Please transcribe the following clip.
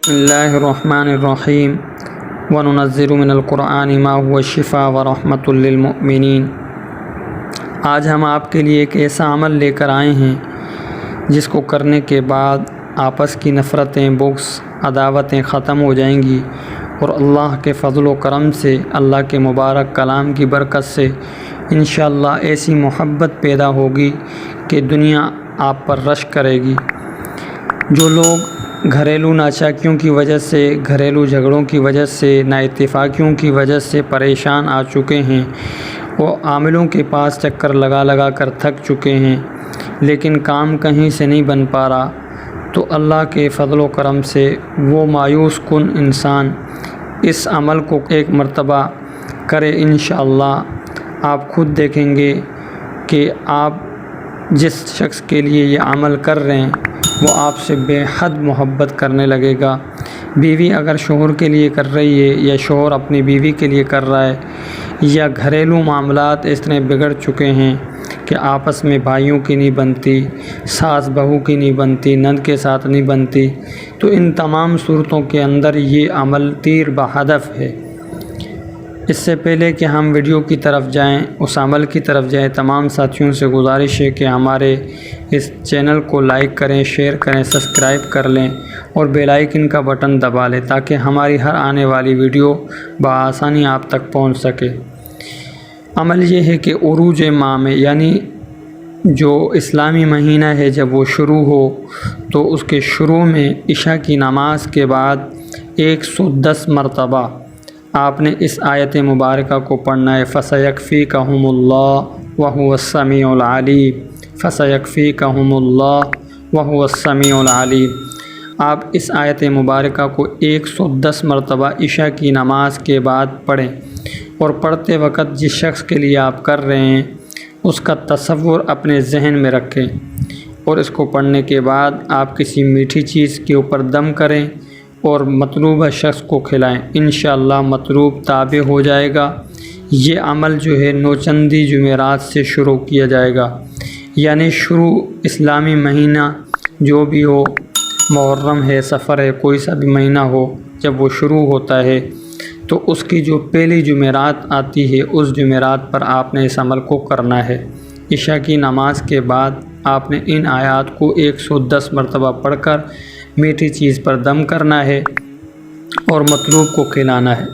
بسم اللہ الرحمن الرحیم وننزل من القرآن ما هو شفاء ورحمۃ للمؤمنین۔ آج ہم آپ کے لیے ایک ایسا عمل لے کر آئے ہیں جس کو کرنے کے بعد آپس کی نفرتیں، بغض، عداوتیں ختم ہو جائیں گی، اور اللہ کے فضل و کرم سے، اللہ کے مبارک کلام کی برکت سے انشاءاللہ ایسی محبت پیدا ہوگی کہ دنیا آپ پر رشک کرے گی۔ جو لوگ گھریلو ناچاکیوں کی وجہ سے، گھریلو جھگڑوں کی وجہ سے، نااتفاقیوں کی وجہ سے پریشان آ چکے ہیں، وہ عاملوں کے پاس چکر لگا کر تھک چکے ہیں، لیکن کام کہیں سے نہیں بن پا رہا، تو اللہ کے فضل و کرم سے وہ مایوس کن انسان اس عمل کو ایک مرتبہ کرے۔ انشاءاللہ آپ خود دیکھیں گے کہ آپ جس شخص کے لیے یہ عمل کر رہے ہیں وہ آپ سے بے حد محبت کرنے لگے گا۔ بیوی اگر شوہر کے لیے کر رہی ہے، یا شوہر اپنی بیوی کے لیے کر رہا ہے، یا گھریلو معاملات اس طرح بگڑ چکے ہیں کہ آپس میں بھائیوں کی نہیں بنتی، ساس بہو کی نہیں بنتی، نند کے ساتھ نہیں بنتی، تو ان تمام صورتوں کے اندر یہ عمل تیر بہدف ہے۔ اس سے پہلے کہ ہم ویڈیو کی طرف جائیں، اس عمل کی طرف جائیں، تمام ساتھیوں سے گزارش ہے کہ ہمارے اس چینل کو لائک کریں، شیئر کریں، سبسکرائب کر لیں اور بیل آئیکن کا بٹن دبا لیں تاکہ ہماری ہر آنے والی ویڈیو بآسانی آپ تک پہنچ سکے۔ عمل یہ ہے کہ عروج ماہ میں، یعنی جو اسلامی مہینہ ہے، جب وہ شروع ہو تو اس کے شروع میں عشاء کی نماز کے بعد 110 مرتبہ آپ نے اس آیت مبارکہ کو پڑھنا ہے۔ فَسَيَكْفِيكَهُمُ اللَّهُ وَهُوَ السَّمِيعُ الْعَلِيمُ، فَسَيَكْفِيكَهُمُ اللَّهُ وَهُوَ السَّمِيعُ الْعَلِيمُ۔ آپ اس آیت مبارکہ کو 110 مرتبہ عشاء کی نماز کے بعد پڑھیں، اور پڑھتے وقت جس شخص کے لیے آپ کر رہے ہیں اس کا تصور اپنے ذہن میں رکھیں، اور اس کو پڑھنے کے بعد آپ کسی میٹھی چیز کے اوپر دم کریں اور مطلوبہ شخص کو کھلائیں۔ انشاءاللہ مطلوب تابع ہو جائے گا۔ یہ عمل جو ہے نوچندی جمعرات سے شروع کیا جائے گا، یعنی شروع اسلامی مہینہ جو بھی ہو، محرم ہے، سفر ہے، کوئی سا بھی مہینہ ہو، جب وہ شروع ہوتا ہے تو اس کی جو پہلی جمعرات آتی ہے اس جمعرات پر آپ نے اس عمل کو کرنا ہے۔ عشاء کی نماز کے بعد آپ نے ان آیات کو 110 مرتبہ پڑھ کر میٹھی چیز پر دم کرنا ہے اور مطلوب کو کھلانا ہے۔